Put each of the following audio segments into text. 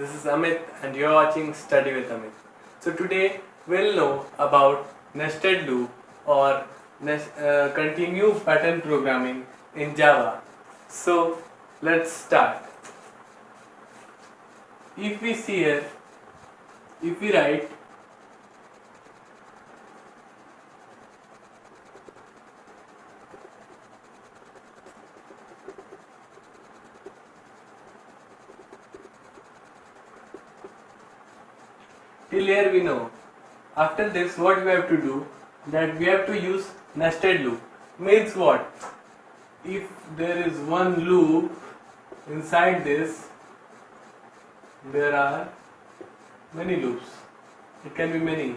This is Amit and you're watching Study with Amit. So today we'll know about nested loop or continue pattern programming in Java. So let's start. If we see here, if we write till here we know. After this what we have to do, that we have to use nested loop. Means what? If there is one loop inside this, there are many loops. It can be many.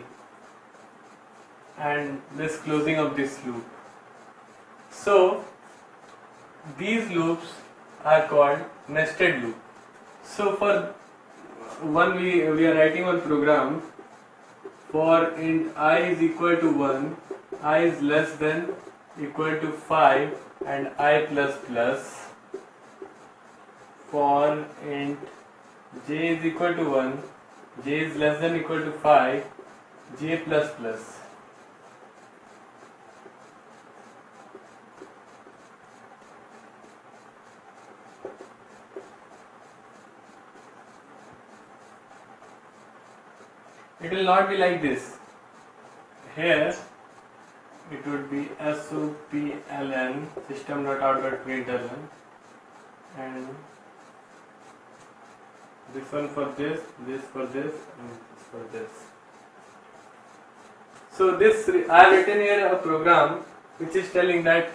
And this closing of this loop. So these loops are called nested loop. So for one we are writing one program for int I is equal to 1, I is less than equal to 5 and I plus plus. For int j is equal to 1, j is less than equal to 5, j plus plus. It will not be like this. Here it would be SOPLN system.out.println and this one for this for this, and this for this. So this I have written here a program which is telling that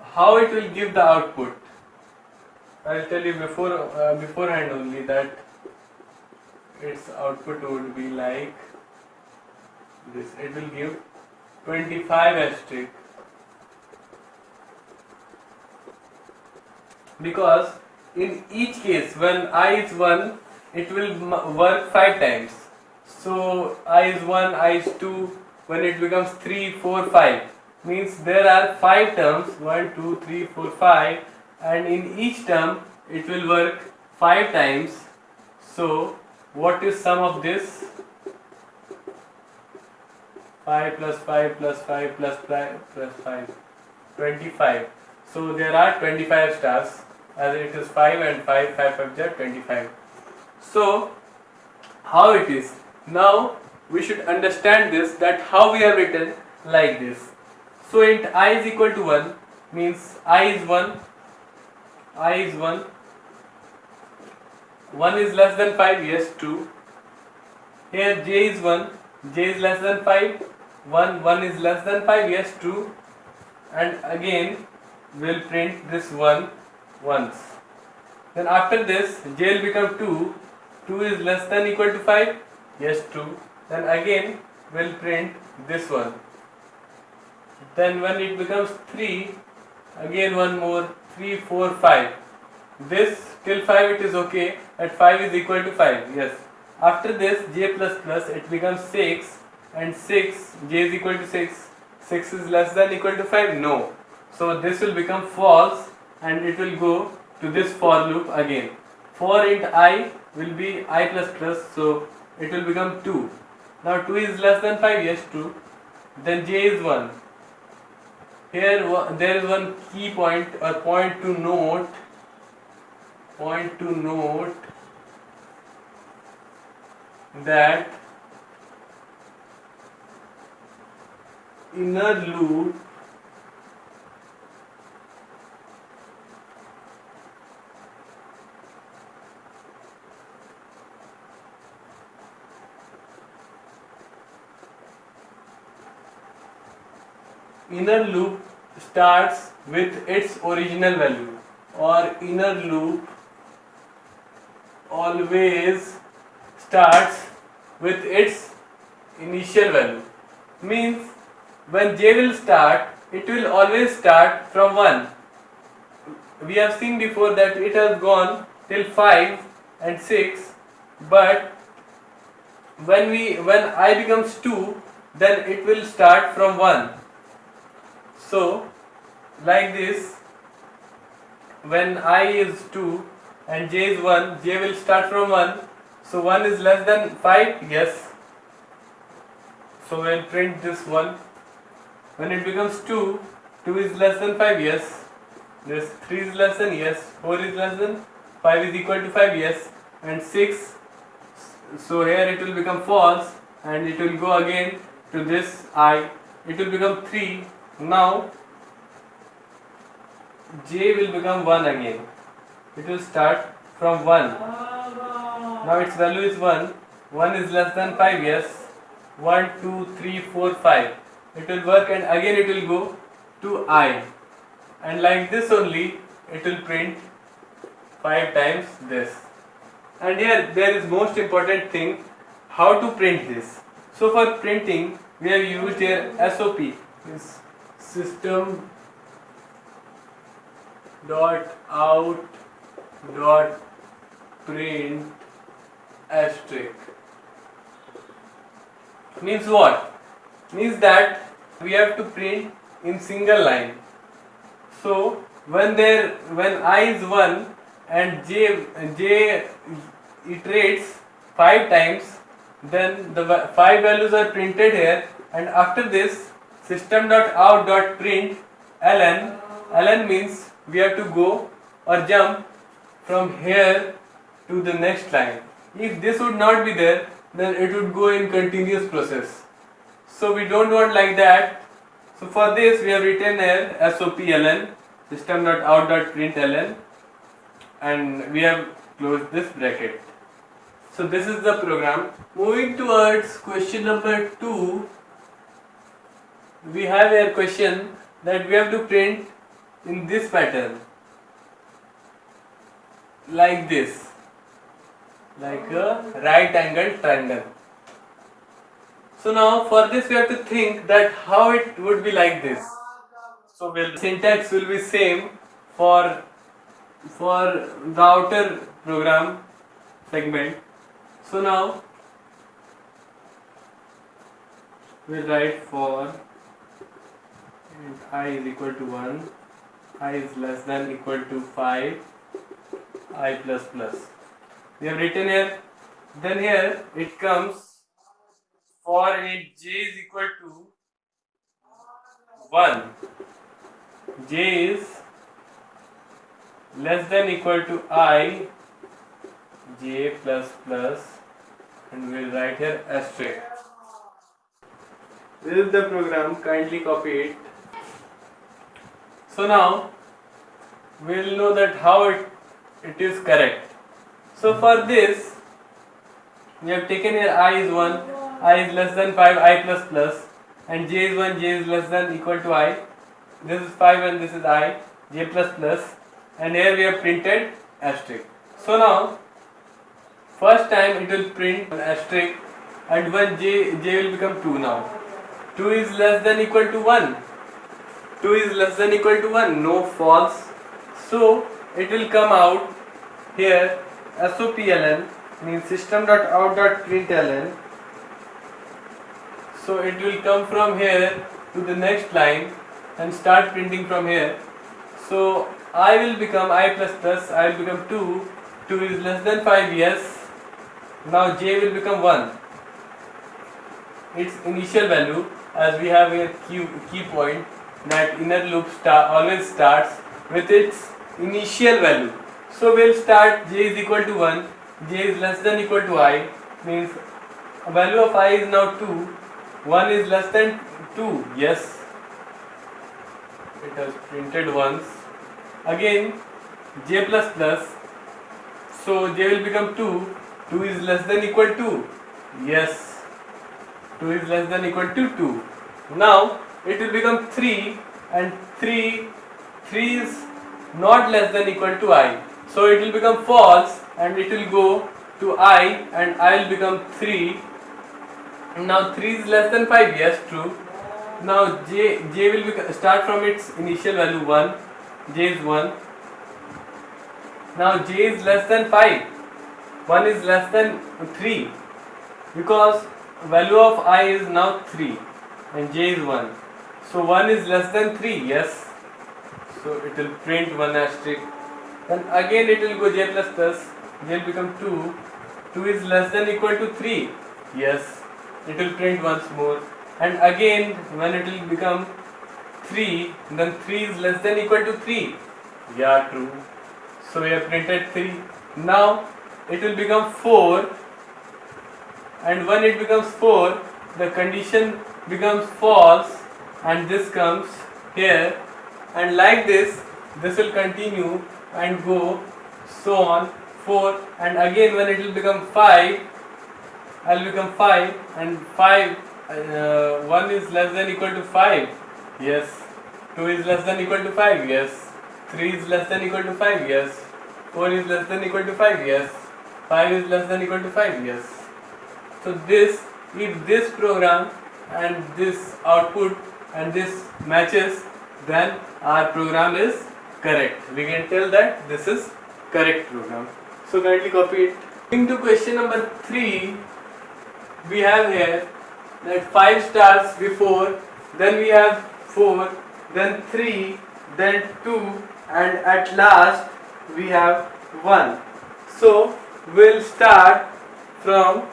how it will give the output. I will tell you beforehand only that its output would be like this. It will give 25 asterisk because in each case when I is 1 it will work 5 times. So I is 1, I is 2, when it becomes 3, 4, 5 means there are 5 terms 1, 2, 3, 4, 5 and in each term it will work 5 times. So what is sum of this? 5 plus 5 plus 5 plus 5 plus 5, 25. So there are 25 stars as it is 5 and 5, 5 5 25. So how it is? Now we should understand this, that how we have written like this. So int I is equal to 1 means I is 1, I is 1. 1 is less than 5, yes, true. Here j is 1, j is less than 5, 1 is less than 5, yes, true. And again we'll print this 1 once. Then after this j will become 2, 2 is less than equal to 5, yes, true. Then again we'll print this one. Then when it becomes 3, again one more, 3, 4, 5. This till 5 it is okay, at 5 is equal to 5, yes. After this j plus plus it becomes 6 and 6, j is equal to 6, 6 is less than equal to 5, no. So this will become false and it will go to this for loop again. For int I will be I plus plus, so it will become 2. Now 2 is less than 5, yes, true. Then j is 1. Here there is one key point or point to note that inner loop starts with its original value, or inner loop always starts with its initial value. Means when j will start, it will always start from 1. We have seen before that it has gone till 5 and 6, but when I becomes 2, then it will start from 1. So like this, when I is 2, and j is 1, j will start from 1, so 1 is less than 5, yes. So we'll print this 1. When it becomes 2, 2 is less than 5, yes. This 3 is less than, yes. 4 is less than, 5 is equal to 5, yes. And 6, so here it will become false, and it will go again to this I, it will become 3. Now j will become 1 again, it will start from 1. Now its value is 1, 1 is less than 5, yes. 1, 2, 3, 4, 5, it will work, and again it will go to I, and like this only it will print 5 times this. And here there is most important thing, how to print this. So for printing we have used here SOP, is system dot out dot print asterisk. Means what? Means that we have to print in single line. So when I is 1 and j iterates 5 times, then the 5 values are printed here, and after this system.out.print ln means we have to go or jump from here to the next line. If this would not be there, then it would go in continuous process. So we don't want like that. So for this we have written here sopln system.out.println, and we have closed this bracket. So this is the program. Moving towards question number 2, we have a question that we have to print in this pattern, like this, like a right angled triangle. So now for this we have to think that how it would be like this. So syntax will be same for the outer program segment. So now we'll write for I is equal to 1, I is less than equal to 5, I plus plus. We have written here. Then here it comes for a j is equal to 1, j is less than equal to I, j plus plus, and we'll write here asterisk. This is the program, kindly copy it. So now we'll know that how it is correct. So for this we have taken here I is 1, I is less than 5, I plus plus, and j is 1, j is less than equal to I. This is 5 and this is I, j plus plus, and here we have printed asterisk. So now first time it will print asterisk, and when j will become 2 now. 2 is less than equal to 1. 2 is less than equal to 1, no, false. So it will come out here sopln means system.out.println. So it will come from here to the next line and start printing from here. So I will become I plus plus, I will become 2, 2 is less than 5, yes. Now j will become 1, its initial value, as we have a key point that inner loop always starts with its initial value. So we'll start j is equal to 1, j is less than equal to I, means a value of I is now 2, 1 is less than 2, yes, it has printed once. Again j plus plus, so j will become 2, 2 is less than equal to, yes, 2 is less than equal to 2. Now it will become 3, and 3 is not less than equal to I, so it will become false and it will go to I, and I will become 3. Now 3 is less than 5, yes, true. Now j will start from its initial value 1, j is 1. Now j is less than 5, 1 is less than 3, because value of I is now 3 and j is 1. So 1 is less than 3, yes. So it will print 1 asterisk. then again it will go j plus plus, j will become 2, 2 is less than equal to 3, yes, it will print once more, and again when it will become 3, then 3 is less than equal to 3, yeah, true, so we have printed 3. Now it will become 4, and when it becomes 4, the condition becomes false, and this comes here, and like this will continue and go so on 4, and again when it will become 5, I'll become 5, and 5 1 is less than equal to 5, yes, 2 is less than equal to 5, yes, 3 is less than equal to 5, yes, 4 is less than equal to 5, yes, 5 is less than equal to 5, yes. So this, if this program and this output and this matches, then our program is correct. We can tell that this is correct program. So kindly copy it. Moving to question number 3, we have here that 5 stars before, then we have 4, then 3, then 2, and at last we have 1. So we'll start from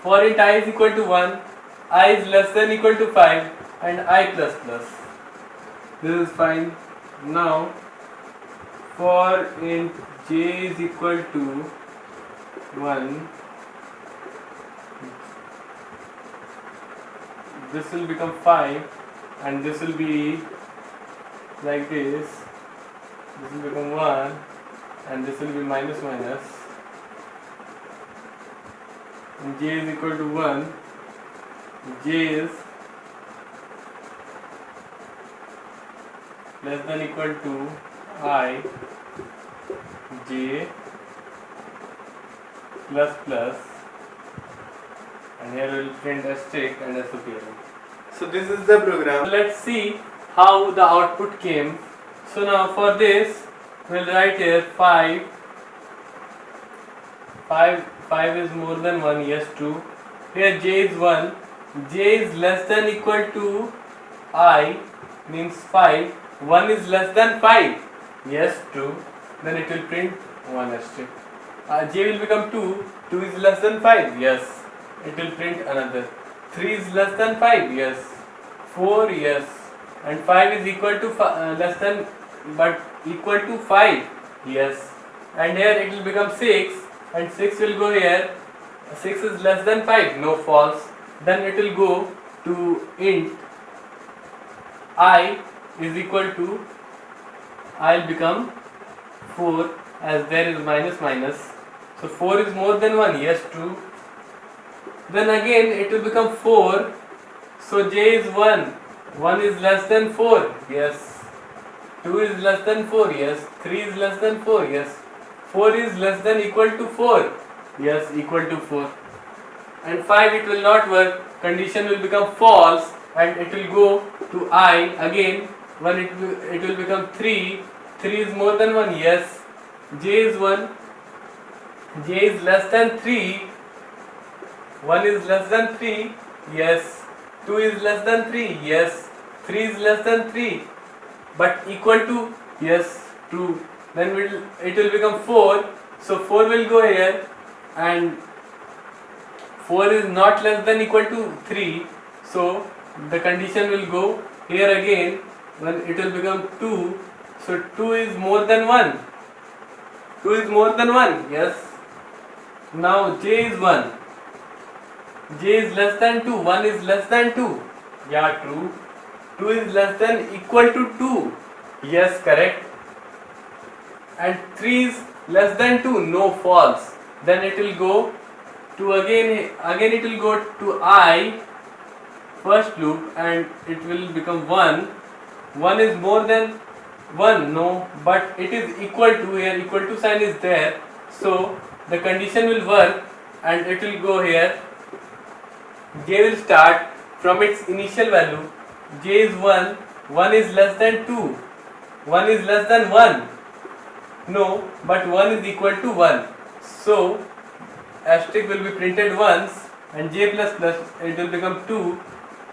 for int I is equal to 1, I is less than equal to 5, and I plus plus. This is fine. Now for int j is equal to 1, this will become 5, and this will be like this will become 1, and this will be minus minus, and j is equal to 1, j is less than equal to I, j plus plus, and here we will print asterisk and SOPL. So this is the program. Let's see how the output came. So now for this we'll write here 5 is more than 1, yes, 2. Here j is 1, j is less than equal to I, means 5, 1 is less than 5, yes, 2, then it will print 1 asterisk. J will become 2, 2 is less than 5, yes, it will print another. 3 is less than 5, yes, 4, yes, and 5 is equal to less than but equal to 5, yes, and here it will become 6, and 6 will go here, 6 is less than 5, no, false, then it will go to int I is equal to, I will become 4, as there is minus minus, so 4 is more than 1, yes, 2, then again it will become 4, so j is 1, 1 is less than 4, yes, 2 is less than 4, yes, 3 is less than 4, yes, 4 is less than equal to 4, yes, equal to 4, and 5 it will not work, condition will become false, and it will go to I again, when it will become 3, 3 is more than 1, yes, j is 1, j is less than 3, 1 is less than 3, yes, 2 is less than 3, yes, 3 is less than 3, but equal to, yes, true, then it will become 4, so 4 will go here, and 4 is not less than equal to 3, so the condition will go here again, when it will become 2, so 2 is more than 1, 2 is more than 1, yes, now j is 1, j is less than 2, 1 is less than 2, yeah, true, 2 is less than equal to 2, yes, correct, and 3 is less than 2, no, false, then it will go to again it will go to I, first loop, and it will become 1, 1 is more than 1, no, but it is equal to, here equal to sign is there, so the condition will work, and it will go here, j will start from its initial value, j is 1, 1 is less than 2, 1 is less than 1, No, but 1 is equal to 1. So asterisk will be printed once and j plus plus it will become 2.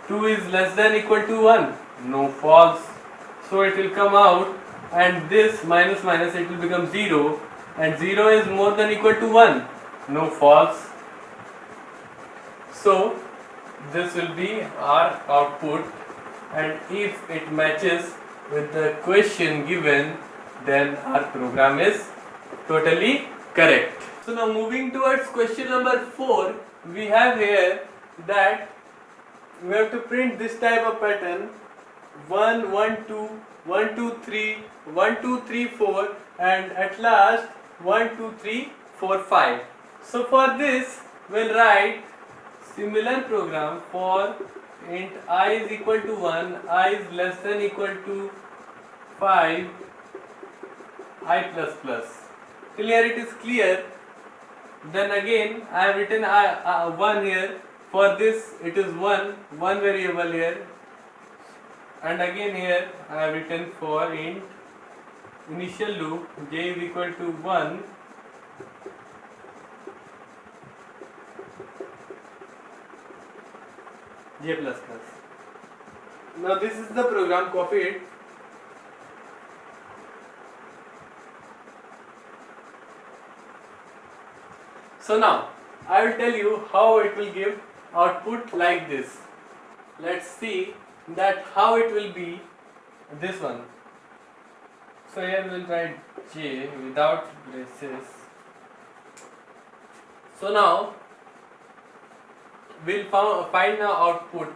2 is less than equal to 1. No, false. So it will come out and this minus minus it will become 0 and 0 is more than equal to 1. No, false. So this will be our output, and if it matches with the question given, then our program is totally correct. So now moving towards question number 4, we have here that we have to print this type of pattern 1 1 2 1 2 3 1 2 3 4 and at last 1 2 3 4 5. So for this we'll write similar program for int I is equal to 1, I is less than equal to 5, I plus plus. Till here it is clear. Then again I have written 1 here. For this it is 1 variable here, and again here I have written for int initial loop j is equal to 1 j plus plus. Now this is the program copied. So now I will tell you how it will give output like this. Let's see that how it will be this one. So here we will write j without braces. So now we'll find the output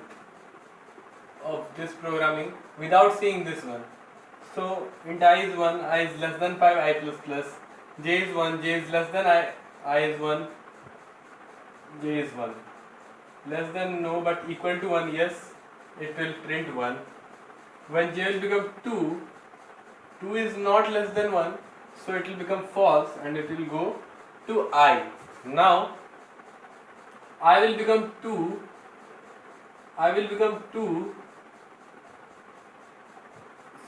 of this programming without seeing this one. So int I is 1, I is less than 5, I plus plus, j is 1, j is less than I is 1, j is 1. Less than no but equal to 1, yes, it will print 1. When j will become 2, 2 is not less than 1, so it will become false and it will go to I. Now I will become 2,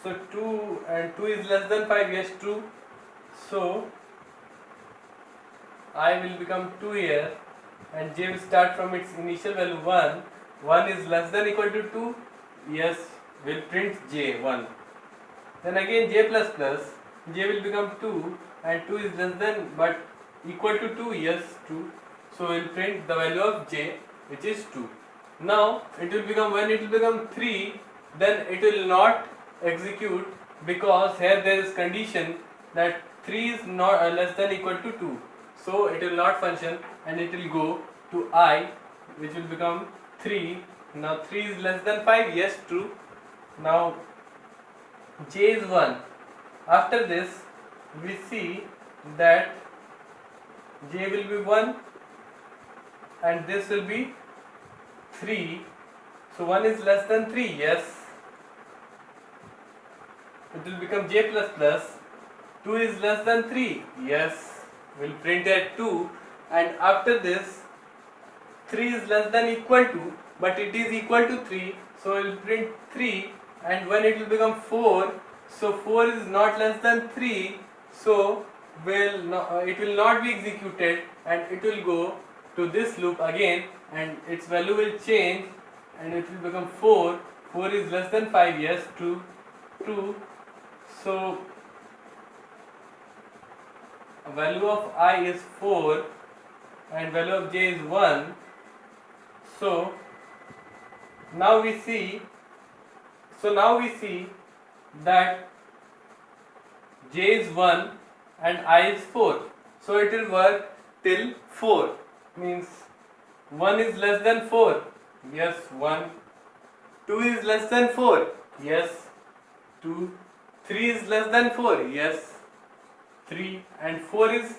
so 2 and 2 is less than 5, yes, true. So I will become 2 here and j will start from its initial value 1. 1 is less than equal to 2, yes, will print j 1. Then again j plus plus, j will become 2 and 2 is less than but equal to 2, yes, 2. So we will print the value of j, which is 2. Now it will become, when it will become 3, then it will not execute, because here there is condition that 3 is not less than equal to 2. So it will not function and it will go to I, which will become 3. Now 3 is less than 5, yes, true. Now j is 1. After this we see that j will be 1 and this will be 3. So 1 is less than 3, yes. It will become j plus plus. 2 is less than 3, yes. We'll print at 2, and after this 3 is less than equal to, but it is equal to 3, so we'll print 3, and when it will become 4, so 4 is not less than 3, so it will not be executed and it will go to this loop again and its value will change and it will become 4. 4 is less than 5, yes, true. So value of I is 4 and value of j is 1. So now we see that j is 1 and I is 4. So it will work till 4, means 1 is less than 4, yes, 1. 2 is less than 4, yes, 2. 3 is less than 4, yes, 3. And 4 is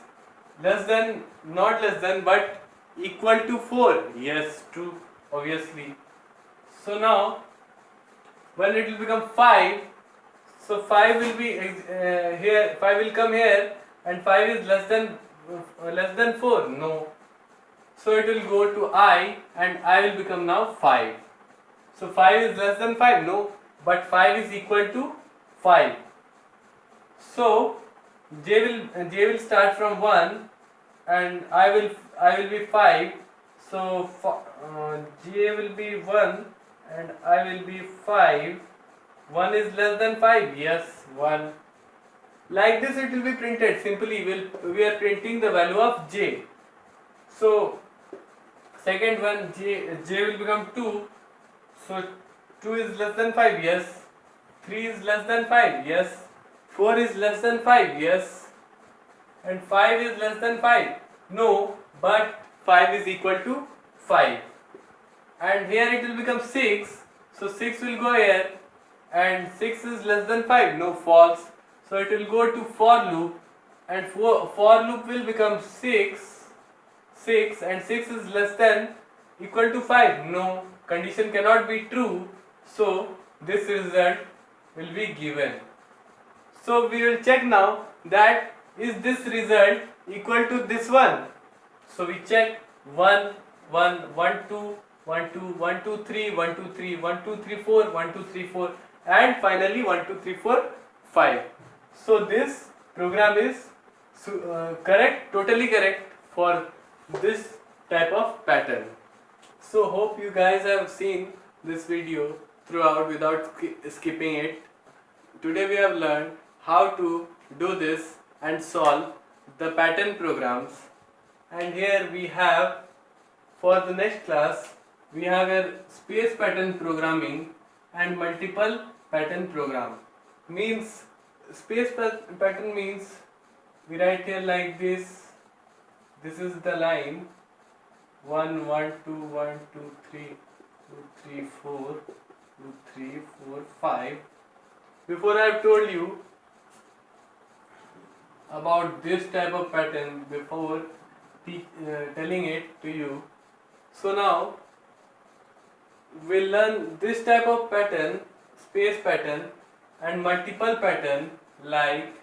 less than, not less than, but equal to 4, yes, true, obviously. So now when it will become 5, so 5 will be here, 5 will come here, and 5 is less than 4, no. So it will go to I and I will become now 5. So 5 is less than 5, no, but 5 is equal to 5. So J will start from 1 and I will be 5. So J will be 1 and I will be 5. 1 is less than 5. Yes, 1. Like this it will be printed. Simply we are printing the value of J. So second one, J will become 2. So 2 is less than 5. Yes. 3 is less than 5. Yes. 4 is less than 5. Yes. And 5 is less than 5. No, but 5 is equal to 5. And here it will become 6. So 6 will go here. And 6 is less than 5. No, false. So it will go to for loop. And for loop will become 6 and 6 is less than equal to 5. No, condition cannot be true. So this result will be given. So we will check now that is this result equal to this one. So we check 1, 1, 1, 2, 1, 2, 1, 2, 3, 1, 2, 3, 1, 2, 3, 4, 1, 2, 3, 4 and finally 1, 2, 3, 4, 5. So this program is correct, totally correct for this type of pattern. So hope you guys have seen this video throughout without skipping it. Today we have learned how to do this and solve the pattern programs. And here we have, for the next class, we have a space pattern programming and multiple pattern program. Means space pattern means we write here like this. This is the line 1, 1, 2, 1, 2, 3, 2, 3, 4, 2, 3, 4, 5. Before I have told you about this type of pattern before telling it to you. So now we'll learn this type of pattern, space pattern and multiple pattern like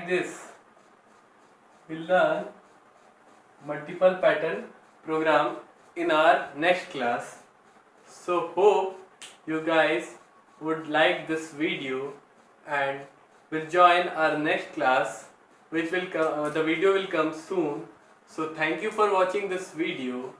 this. We'll learn multiple pattern program in our next class. So hope you guys would like this video and will join our next class, which will come, the video will come soon. So thank you for watching this video.